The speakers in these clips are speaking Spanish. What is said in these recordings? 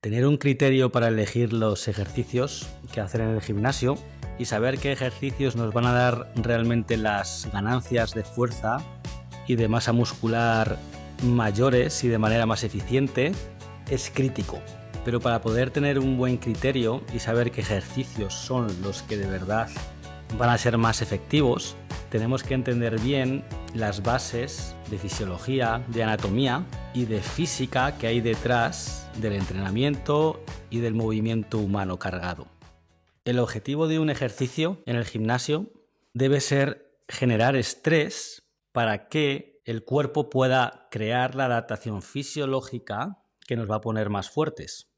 Tener un criterio para elegir los ejercicios que hacer en el gimnasio y saber qué ejercicios nos van a dar realmente las ganancias de fuerza y de masa muscular mayores y de manera más eficiente es crítico. Pero para poder tener un buen criterio y saber qué ejercicios son los que de verdad van a ser más efectivos, tenemos que entender bien las bases de fisiología, de anatomía y de física que hay detrás del entrenamiento y del movimiento humano cargado. El objetivo de un ejercicio en el gimnasio debe ser generar estrés para que el cuerpo pueda crear la adaptación fisiológica que nos va a poner más fuertes.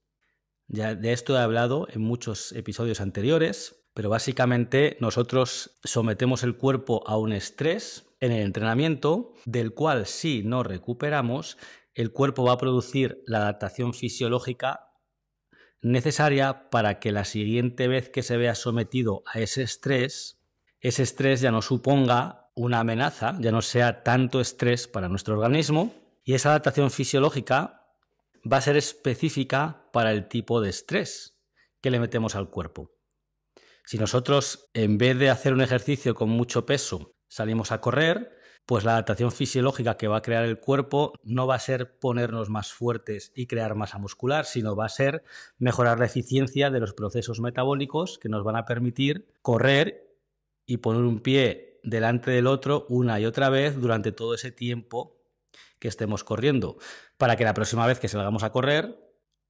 Ya de esto he hablado en muchos episodios anteriores, pero básicamente nosotros sometemos el cuerpo a un estrés en el entrenamiento, del cual si no recuperamos, el cuerpo va a producir la adaptación fisiológica necesaria para que la siguiente vez que se vea sometido a ese estrés ya no suponga una amenaza, ya no sea tanto estrés para nuestro organismo, y esa adaptación fisiológica va a ser específica para el tipo de estrés que le metemos al cuerpo. Si nosotros, en vez de hacer un ejercicio con mucho peso, salimos a correr, pues la adaptación fisiológica que va a crear el cuerpo no va a ser ponernos más fuertes y crear masa muscular, sino va a ser mejorar la eficiencia de los procesos metabólicos que nos van a permitir correr y poner un pie delante del otro una y otra vez durante todo ese tiempo que estemos corriendo, para que la próxima vez que salgamos a correr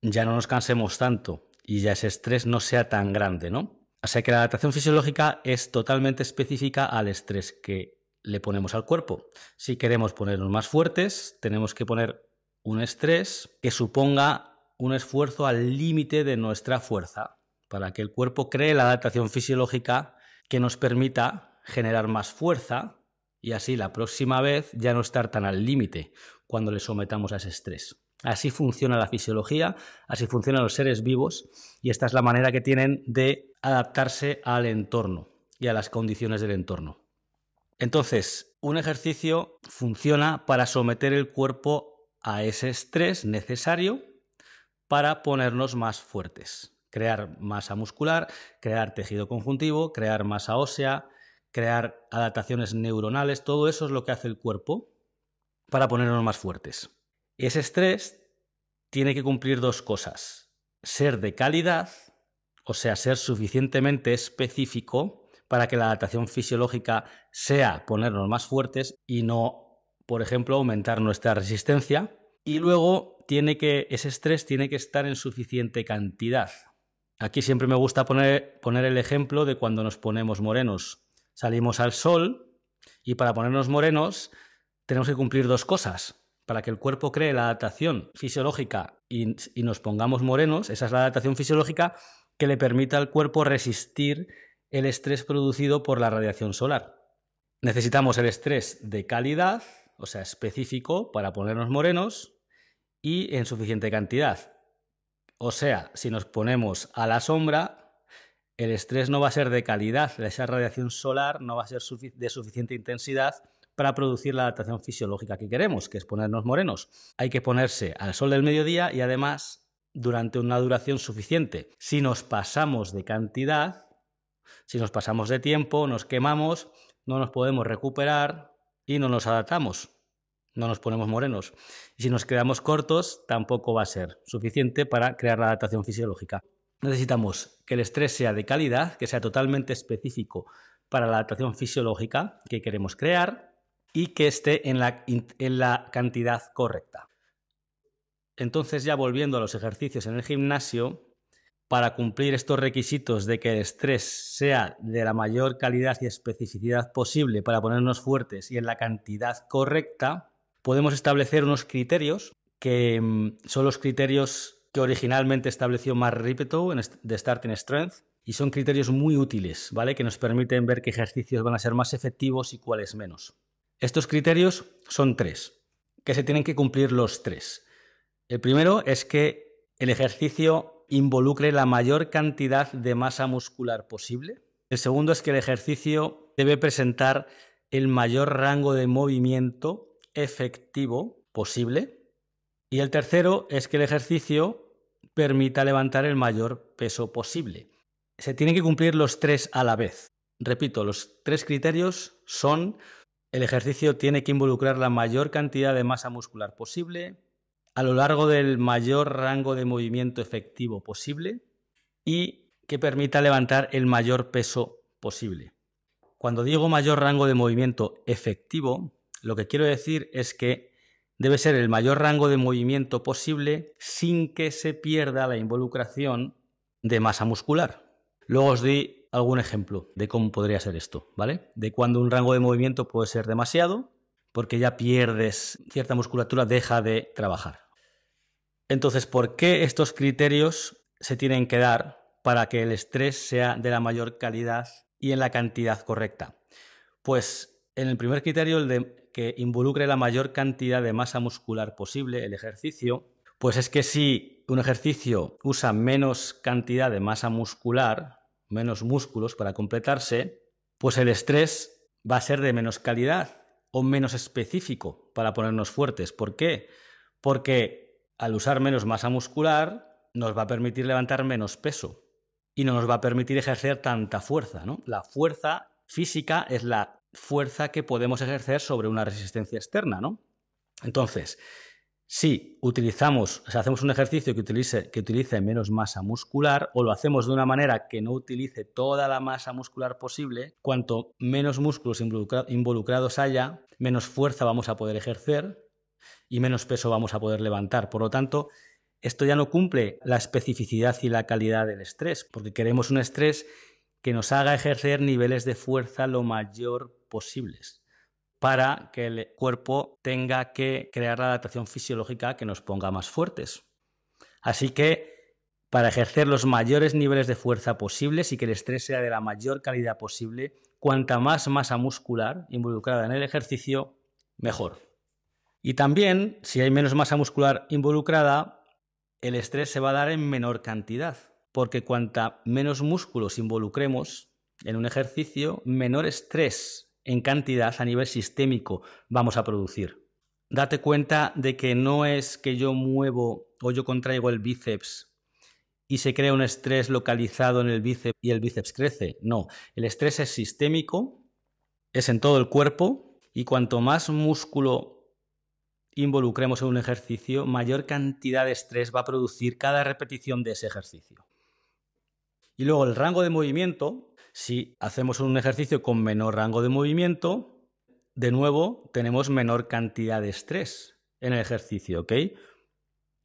ya no nos cansemos tanto y ya ese estrés no sea tan grande, ¿no? O sea que la adaptación fisiológica es totalmente específica al estrés que le ponemos al cuerpo. Si queremos ponernos más fuertes, tenemos que poner un estrés que suponga un esfuerzo al límite de nuestra fuerza, para que el cuerpo cree la adaptación fisiológica que nos permita generar más fuerza y así la próxima vez ya no estar tan al límite cuando le sometamos a ese estrés. Así funciona la fisiología, así funcionan los seres vivos y esta es la manera que tienen de adaptarse al entorno y a las condiciones del entorno. Entonces, un ejercicio funciona para someter el cuerpo a ese estrés necesario para ponernos más fuertes, crear masa muscular, crear tejido conjuntivo, crear masa ósea, crear adaptaciones neuronales, todo eso es lo que hace el cuerpo para ponernos más fuertes. Ese estrés tiene que cumplir dos cosas: ser de calidad, o sea, ser suficientemente específico para que la adaptación fisiológica sea ponernos más fuertes y no, por ejemplo, aumentar nuestra resistencia. Y luego ese estrés tiene que estar en suficiente cantidad. Aquí siempre me gusta poner el ejemplo de cuando nos ponemos morenos. Salimos al sol y para ponernos morenos tenemos que cumplir dos cosas. Para que el cuerpo cree la adaptación fisiológica y nos pongamos morenos, esa es la adaptación fisiológica que le permita al cuerpo resistir el estrés producido por la radiación solar. Necesitamos el estrés de calidad, o sea, específico, para ponernos morenos y en suficiente cantidad. O sea, si nos ponemos a la sombra, el estrés no va a ser de calidad, esa radiación solar no va a ser de suficiente intensidad para producir la adaptación fisiológica que queremos, que es ponernos morenos. Hay que ponerse al sol del mediodía y además durante una duración suficiente. Si nos pasamos de cantidad, si nos pasamos de tiempo, nos quemamos, no nos podemos recuperar y no nos adaptamos, no nos ponemos morenos. Y si nos quedamos cortos, tampoco va a ser suficiente para crear la adaptación fisiológica. Necesitamos que el estrés sea de calidad, que sea totalmente específico para la adaptación fisiológica que queremos crear y que esté en la cantidad correcta. Entonces, ya volviendo a los ejercicios en el gimnasio, para cumplir estos requisitos de que el estrés sea de la mayor calidad y especificidad posible para ponernos fuertes y en la cantidad correcta, podemos establecer unos criterios que son los criterios que originalmente estableció Mark Rippetoe de Starting Strength y son criterios muy útiles, ¿vale? Que nos permiten ver qué ejercicios van a ser más efectivos y cuáles menos. Estos criterios son tres, que se tienen que cumplir los tres. El primero es que el ejercicio involucre la mayor cantidad de masa muscular posible. El segundo es que el ejercicio debe presentar el mayor rango de movimiento efectivo posible. Y el tercero es que el ejercicio permita levantar el mayor peso posible. Se tienen que cumplir los 3 a la vez. Repito, los 3 criterios son: el ejercicio tiene que involucrar la mayor cantidad de masa muscular posible, a lo largo del mayor rango de movimiento efectivo posible y que permita levantar el mayor peso posible. Cuando digo mayor rango de movimiento efectivo, lo que quiero decir es que debe ser el mayor rango de movimiento posible sin que se pierda la involucración de masa muscular. Luego os doy algún ejemplo de cómo podría ser esto, ¿vale? De cuando un rango de movimiento puede ser demasiado, porque ya pierdes cierta musculatura, deja de trabajar. Entonces, ¿por qué estos criterios se tienen que dar para que el estrés sea de la mayor calidad y en la cantidad correcta? Pues en el primer criterio, el de que involucre la mayor cantidad de masa muscular posible, el ejercicio, pues es que si un ejercicio usa menos cantidad de masa muscular, menos músculos para completarse, pues el estrés va a ser de menos calidad o menos específico para ponernos fuertes. ¿Por qué? Porque al usar menos masa muscular nos va a permitir levantar menos peso y no nos va a permitir ejercer tanta fuerza, ¿no? La fuerza física es la fuerza que podemos ejercer sobre una resistencia externa, ¿no? Entonces, si hacemos un ejercicio que utilice menos masa muscular, o lo hacemos de una manera que no utilice toda la masa muscular posible, cuanto menos músculos involucrados haya, menos fuerza vamos a poder ejercer y menos peso vamos a poder levantar. Por lo tanto, esto ya no cumple la especificidad y la calidad del estrés, porque queremos un estrés que nos haga ejercer niveles de fuerza lo mayor posibles, para que el cuerpo tenga que crear la adaptación fisiológica que nos ponga más fuertes. Así que, para ejercer los mayores niveles de fuerza posibles y que el estrés sea de la mayor calidad posible, cuanta más masa muscular involucrada en el ejercicio, mejor. Y también, si hay menos masa muscular involucrada, el estrés se va a dar en menor cantidad, porque cuanta menos músculos involucremos en un ejercicio, menor estrés en cantidad a nivel sistémico vamos a producir. Date cuenta de que no es que yo muevo o yo contraigo el bíceps y se crea un estrés localizado en el bíceps y el bíceps crece. No, el estrés es sistémico, es en todo el cuerpo, y cuanto más músculo involucremos en un ejercicio, mayor cantidad de estrés va a producir cada repetición de ese ejercicio. Y luego el rango de movimiento, si hacemos un ejercicio con menor rango de movimiento, de nuevo tenemos menor cantidad de estrés en el ejercicio, ¿ok?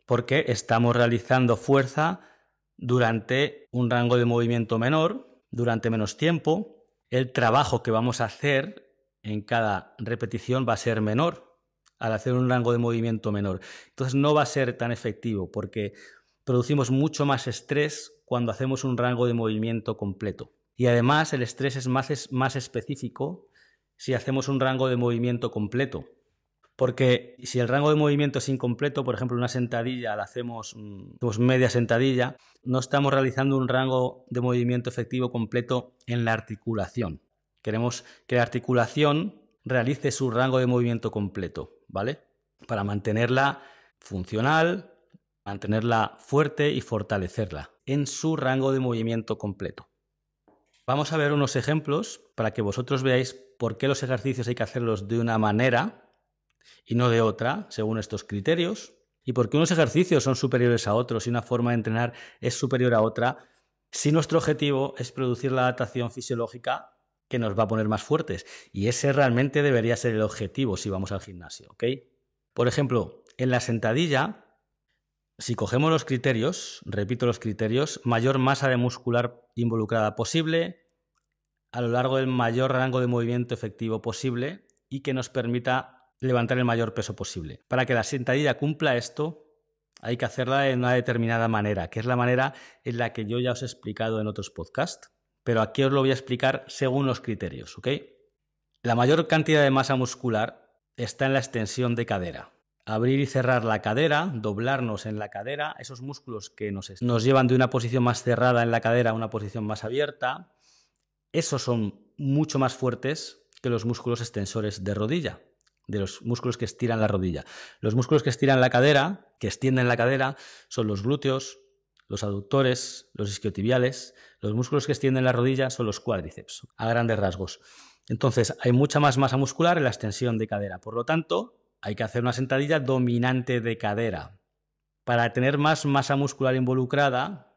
Porque estamos realizando fuerza durante un rango de movimiento menor, durante menos tiempo. El trabajo que vamos a hacer en cada repetición va a ser menor al hacer un rango de movimiento menor. Entonces no va a ser tan efectivo porque producimos mucho más estrés cuando hacemos un rango de movimiento completo. Y además el estrés es más específico si hacemos un rango de movimiento completo. Porque si el rango de movimiento es incompleto, por ejemplo, una sentadilla la hacemos media sentadilla, no estamos realizando un rango de movimiento efectivo completo en la articulación. Queremos que la articulación realice su rango de movimiento completo, ¿vale? Para mantenerla funcional, mantenerla fuerte y fortalecerla en su rango de movimiento completo. Vamos a ver unos ejemplos para que vosotros veáis por qué los ejercicios hay que hacerlos de una manera y no de otra, según estos criterios, y por qué unos ejercicios son superiores a otros y una forma de entrenar es superior a otra, si nuestro objetivo es producir la adaptación fisiológica que nos va a poner más fuertes. Y ese realmente debería ser el objetivo si vamos al gimnasio, ¿ok? Por ejemplo, en la sentadilla, si cogemos los criterios, repito los criterios, mayor masa de muscular involucrada posible, a lo largo del mayor rango de movimiento efectivo posible y que nos permita levantar el mayor peso posible. Para que la sentadilla cumpla esto, hay que hacerla de una determinada manera, que es la manera en la que yo ya os he explicado en otros podcasts, pero aquí os lo voy a explicar según los criterios, ¿ok? La mayor cantidad de masa muscular está en la extensión de cadera. Abrir y cerrar la cadera, doblarnos en la cadera, esos músculos que nos llevan de una posición más cerrada en la cadera a una posición más abierta, esos son mucho más fuertes que los músculos extensores de rodilla, de los músculos que estiran la rodilla. Los músculos que estiran la cadera, que extienden la cadera, son los glúteos, los aductores, los isquiotibiales. Los músculos que extienden la rodilla son los cuádriceps, a grandes rasgos. Entonces, hay mucha más masa muscular en la extensión de cadera. Por lo tanto, hay que hacer una sentadilla dominante de cadera para tener más masa muscular involucrada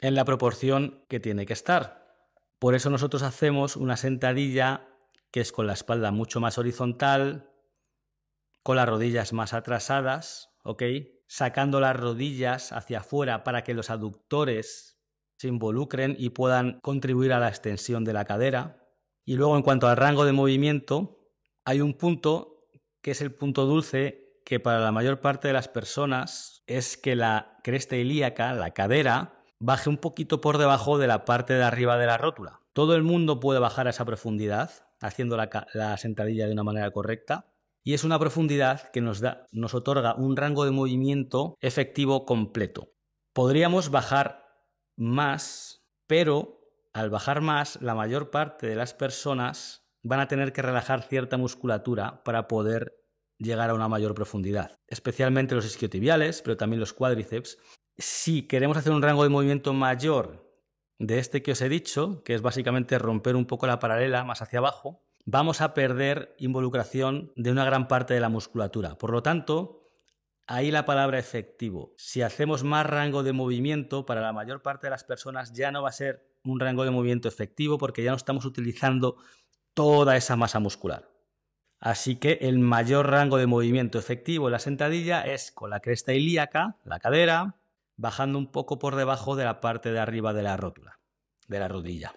en la proporción que tiene que estar. Por eso nosotros hacemos una sentadilla que es con la espalda mucho más horizontal, con las rodillas más atrasadas, ¿ok? Sacando las rodillas hacia afuera para que los aductores se involucren y puedan contribuir a la extensión de la cadera. Y luego, en cuanto al rango de movimiento, hay un punto que es el punto dulce, que para la mayor parte de las personas es que la cresta ilíaca, la cadera, baje un poquito por debajo de la parte de arriba de la rótula. Todo el mundo puede bajar a esa profundidad haciendo la sentadilla de una manera correcta, y es una profundidad que nos otorga un rango de movimiento efectivo completo. Podríamos bajar más, pero al bajar más, la mayor parte de las personas van a tener que relajar cierta musculatura para poder llegar a una mayor profundidad, especialmente los isquiotibiales, pero también los cuádriceps. Si queremos hacer un rango de movimiento mayor de este que os he dicho, que es básicamente romper un poco la paralela más hacia abajo, vamos a perder involucración de una gran parte de la musculatura. Por lo tanto, ahí la palabra efectivo. Si hacemos más rango de movimiento, para la mayor parte de las personas ya no va a ser un rango de movimiento efectivo porque ya no estamos utilizando toda esa masa muscular. Así que el mayor rango de movimiento efectivo en la sentadilla es con la cresta ilíaca, la cadera, bajando un poco por debajo de la parte de arriba de la rótula, de la rodilla.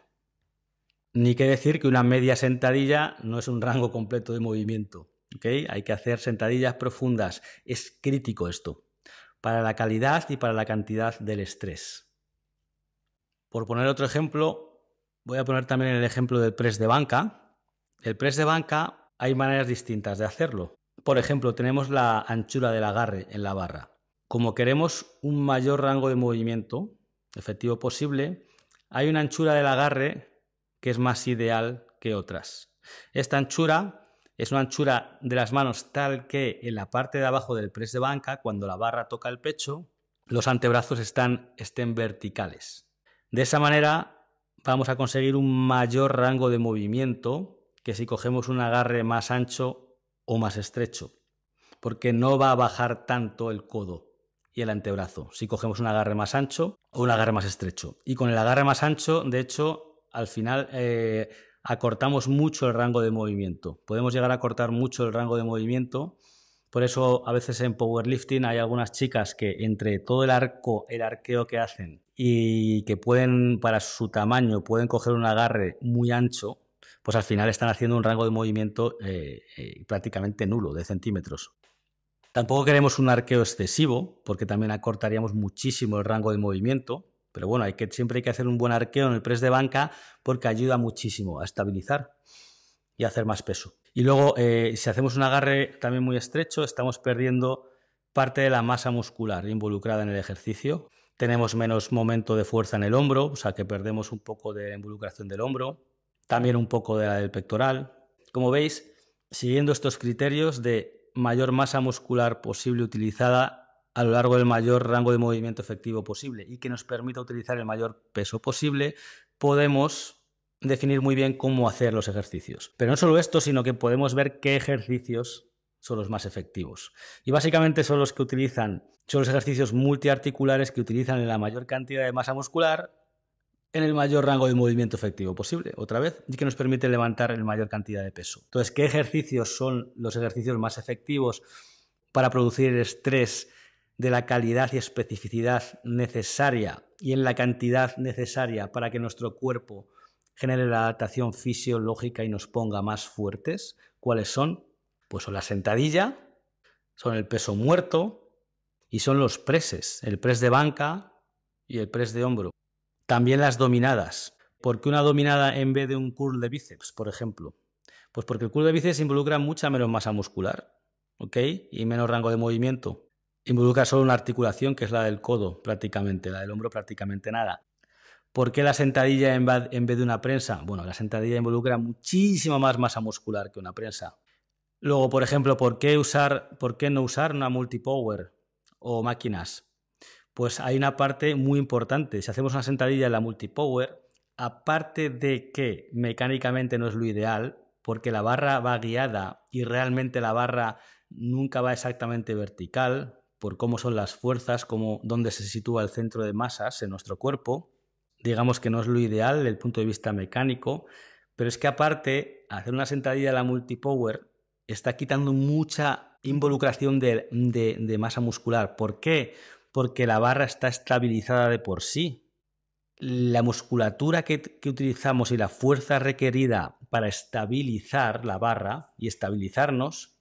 Ni que decir que una media sentadilla no es un rango completo de movimiento, ¿okay? Hay que hacer sentadillas profundas. Es crítico esto, para la calidad y para la cantidad del estrés. Por poner otro ejemplo, voy a poner también el ejemplo del press de banca. El press de banca hay maneras distintas de hacerlo. Por ejemplo, tenemos la anchura del agarre en la barra. Como queremos un mayor rango de movimiento efectivo posible, hay una anchura del agarre que es más ideal que otras. Esta anchura es una anchura de las manos tal que en la parte de abajo del press de banca, cuando la barra toca el pecho, los antebrazos estén verticales. De esa manera vamos a conseguir un mayor rango de movimiento que si cogemos un agarre más ancho o más estrecho, porque no va a bajar tanto el codo y el antebrazo si cogemos un agarre más ancho o un agarre más estrecho. Y con el agarre más ancho, de hecho, al final acortamos mucho el rango de movimiento. Podemos llegar a acortar mucho el rango de movimiento. Por eso a veces en powerlifting hay algunas chicas que entre todo el arqueo que hacen y que pueden, para su tamaño, pueden coger un agarre muy ancho, pues al final están haciendo un rango de movimiento prácticamente nulo, de centímetros. Tampoco queremos un arqueo excesivo, porque también acortaríamos muchísimo el rango de movimiento. Pero bueno, siempre hay que hacer un buen arqueo en el press de banca porque ayuda muchísimo a estabilizar y a hacer más peso. Y luego, si hacemos un agarre también muy estrecho, estamos perdiendo parte de la masa muscular involucrada en el ejercicio. Tenemos menos momento de fuerza en el hombro, o sea que perdemos un poco de involucración del hombro, también un poco de la del pectoral. Como veis, siguiendo estos criterios de mayor masa muscular posible utilizada a lo largo del mayor rango de movimiento efectivo posible y que nos permita utilizar el mayor peso posible, podemos definir muy bien cómo hacer los ejercicios. Pero no solo esto, sino que podemos ver qué ejercicios son los más efectivos. Y básicamente son los ejercicios multiarticulares que utilizan la mayor cantidad de masa muscular en el mayor rango de movimiento efectivo posible, otra vez, y que nos permite levantar la mayor cantidad de peso. Entonces, ¿qué ejercicios son los ejercicios más efectivos para producir el estrés de la calidad y especificidad necesaria y en la cantidad necesaria para que nuestro cuerpo genere la adaptación fisiológica y nos ponga más fuertes? ¿Cuáles son? Pues son la sentadilla, son el peso muerto y son los presses, el press de banca y el press de hombro. También las dominadas. ¿Por qué una dominada en vez de un curl de bíceps, por ejemplo? Pues porque el curl de bíceps involucra mucha menos masa muscular, ¿ok? Y menos rango de movimiento. Involucra solo una articulación, que es la del codo prácticamente, la del hombro prácticamente nada. ¿Por qué la sentadilla en vez de una prensa? Bueno, la sentadilla involucra muchísima más masa muscular que una prensa. Luego, por ejemplo, ¿por qué no usar una multipower o máquinas? Pues hay una parte muy importante. Si hacemos una sentadilla en la multipower, aparte de que mecánicamente no es lo ideal, porque la barra va guiada y realmente la barra nunca va exactamente vertical, por cómo son las fuerzas, dónde se sitúa el centro de masas en nuestro cuerpo, digamos que no es lo ideal desde el punto de vista mecánico, pero es que aparte, hacer una sentadilla en la multipower está quitando mucha involucración de masa muscular. ¿Por qué? Porque la barra está estabilizada de por sí. La musculatura que utilizamos y la fuerza requerida para estabilizar la barra y estabilizarnos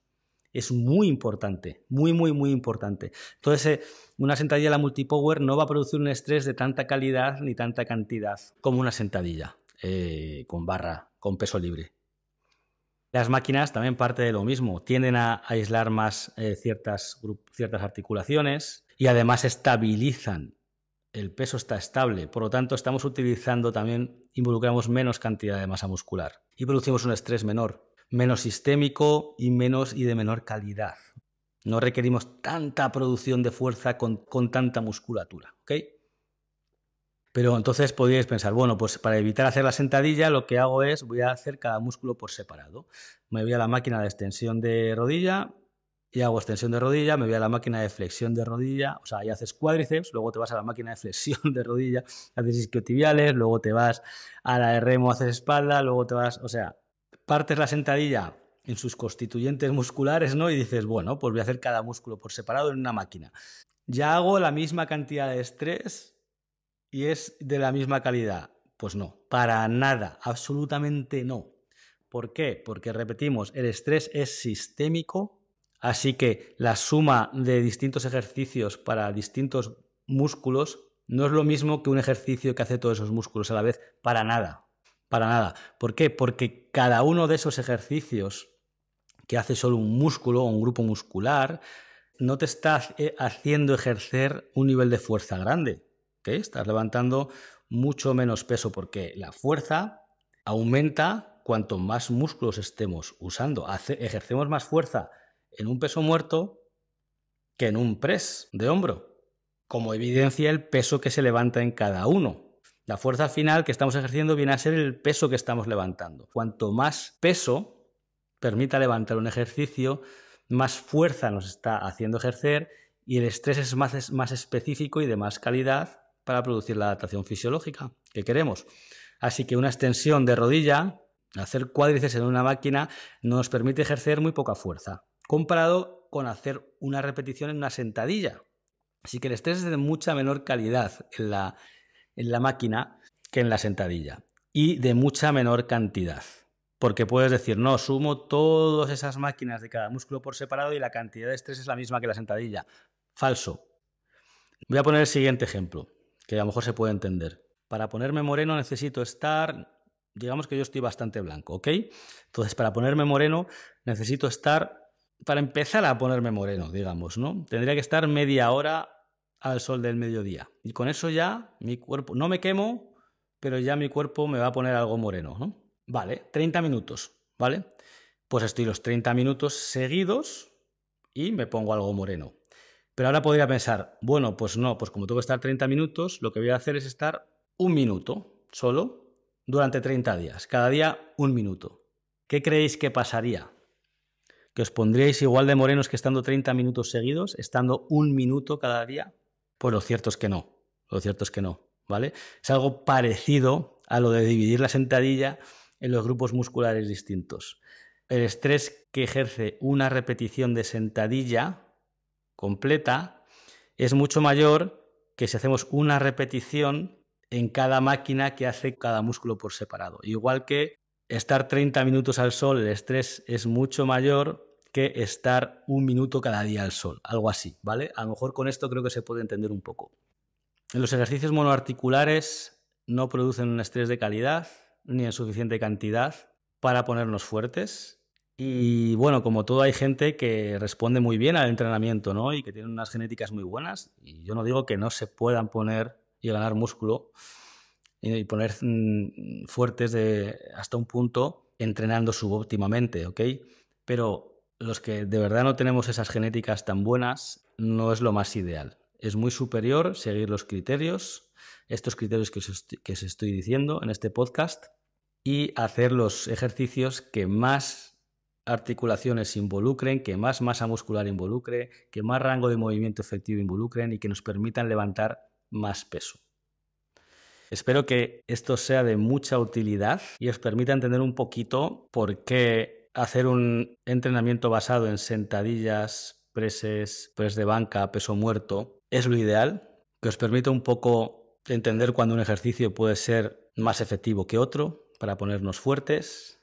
es muy importante, muy, muy, muy importante. Entonces, una sentadilla a la multipower no va a producir un estrés de tanta calidad ni tanta cantidad como una sentadilla con barra, con peso libre. Las máquinas también parte de lo mismo, tienden a aislar más ciertas articulaciones y además estabilizan. El peso está estable, por lo tanto estamos utilizando también, involucramos menos cantidad de masa muscular y producimos un estrés menor, menos sistémico y de menor calidad. No requerimos tanta producción de fuerza con tanta musculatura, ¿ok? Pero entonces podríais pensar, bueno, pues para evitar hacer la sentadilla lo que hago es, voy a hacer cada músculo por separado. Me voy a la máquina de extensión de rodilla y hago extensión de rodilla, me voy a la máquina de flexión de rodilla, o sea, ahí haces cuádriceps, luego te vas a la máquina de flexión de rodilla, haces isquiotibiales, luego te vas a la de remo, haces espalda, luego te vas, o sea, partes la sentadilla en sus constituyentes musculares, ¿no? Y dices, bueno, pues voy a hacer cada músculo por separado en una máquina. Ya hago la misma cantidad de estrés y es de la misma calidad. Pues no, para nada, absolutamente no. ¿Por qué? Porque repetimos, el estrés es sistémico, así que la suma de distintos ejercicios para distintos músculos no es lo mismo que un ejercicio que hace todos esos músculos a la vez, para nada. Para nada. ¿Por qué? Porque cada uno de esos ejercicios que hace solo un músculo o un grupo muscular no te está haciendo ejercer un nivel de fuerza grande. ¿Okay? Estás levantando mucho menos peso porque la fuerza aumenta cuanto más músculos estemos usando. Ejercemos más fuerza en un peso muerto que en un press de hombro, como evidencia el peso que se levanta en cada uno. La fuerza final que estamos ejerciendo viene a ser el peso que estamos levantando. Cuanto más peso permita levantar un ejercicio, más fuerza nos está haciendo ejercer y el estrés es más específico y de más calidad para producir la adaptación fisiológica que queremos. Así que una extensión de rodilla, hacer cuádriceps en una máquina, nos permite ejercer muy poca fuerza, comparado con hacer una repetición en una sentadilla. Así que el estrés es de mucha menor calidad en la máquina que en la sentadilla y de mucha menor cantidad. Porque puedes decir, no, sumo todas esas máquinas de cada músculo por separado y la cantidad de estrés es la misma que la sentadilla. Falso. Voy a poner el siguiente ejemplo, que a lo mejor se puede entender. Para ponerme moreno necesito estar, digamos que yo estoy bastante blanco, ¿ok? Entonces, para ponerme moreno necesito estar, para empezar a ponerme moreno, digamos, ¿no? Tendría que estar media hora al sol del mediodía. Y con eso ya mi cuerpo, no me quemo, pero ya mi cuerpo me va a poner algo moreno, ¿no? Vale, 30 minutos, ¿vale? Pues estoy los 30 minutos seguidos y me pongo algo moreno. Pero ahora podría pensar, bueno, pues no, pues como tengo que estar 30 minutos, lo que voy a hacer es estar un minuto solo durante 30 días. Cada día un minuto. ¿Qué creéis que pasaría? ¿Que os pondríais igual de morenos que estando 30 minutos seguidos, estando un minuto cada día? Pues lo cierto es que no. Lo cierto es que no, ¿vale? Es algo parecido a lo de dividir la sentadilla en los grupos musculares distintos. El estrés que ejerce una repetición de sentadilla completa es mucho mayor que si hacemos una repetición en cada máquina que hace cada músculo por separado. Igual que estar 30 minutos al sol, el estrés es mucho mayor que estar un minuto cada día al sol, algo así, ¿vale? A lo mejor con esto creo que se puede entender un poco. Los ejercicios monoarticulares no producen un estrés de calidad ni en suficiente cantidad para ponernos fuertes. Y bueno, como todo hay gente que responde muy bien al entrenamiento, ¿no? Y que tiene unas genéticas muy buenas. Y yo no digo que no se puedan poner y ganar músculo y poner fuertes hasta un punto entrenando subóptimamente, ¿ok? Pero los que de verdad no tenemos esas genéticas tan buenas no es lo más ideal. Es muy superior seguir los criterios, estos criterios que os estoy diciendo en este podcast, y hacer los ejercicios que más articulaciones involucren, que más masa muscular involucre, que más rango de movimiento efectivo involucren y que nos permitan levantar más peso. Espero que esto sea de mucha utilidad y os permita entender un poquito por qué hacer un entrenamiento basado en sentadillas, preses, press de banca, peso muerto es lo ideal, que os permita un poco entender cuándo un ejercicio puede ser más efectivo que otro para ponernos fuertes.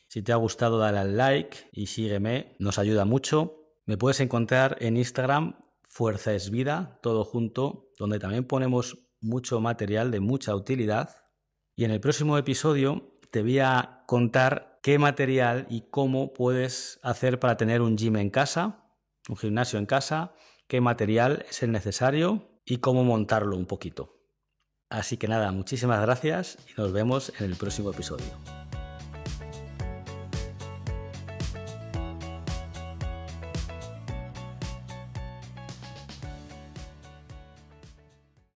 Si te ha gustado, dale al like y sígueme, nos ayuda mucho. Me puedes encontrar en Instagram, Fuerza es Vida, todo junto, donde también ponemos mucho material de mucha utilidad. Y en el próximo episodio te voy a contar qué material y cómo puedes hacer para tener un gym en casa, un gimnasio en casa, qué material es el necesario y cómo montarlo un poquito. Así que nada, muchísimas gracias y nos vemos en el próximo episodio.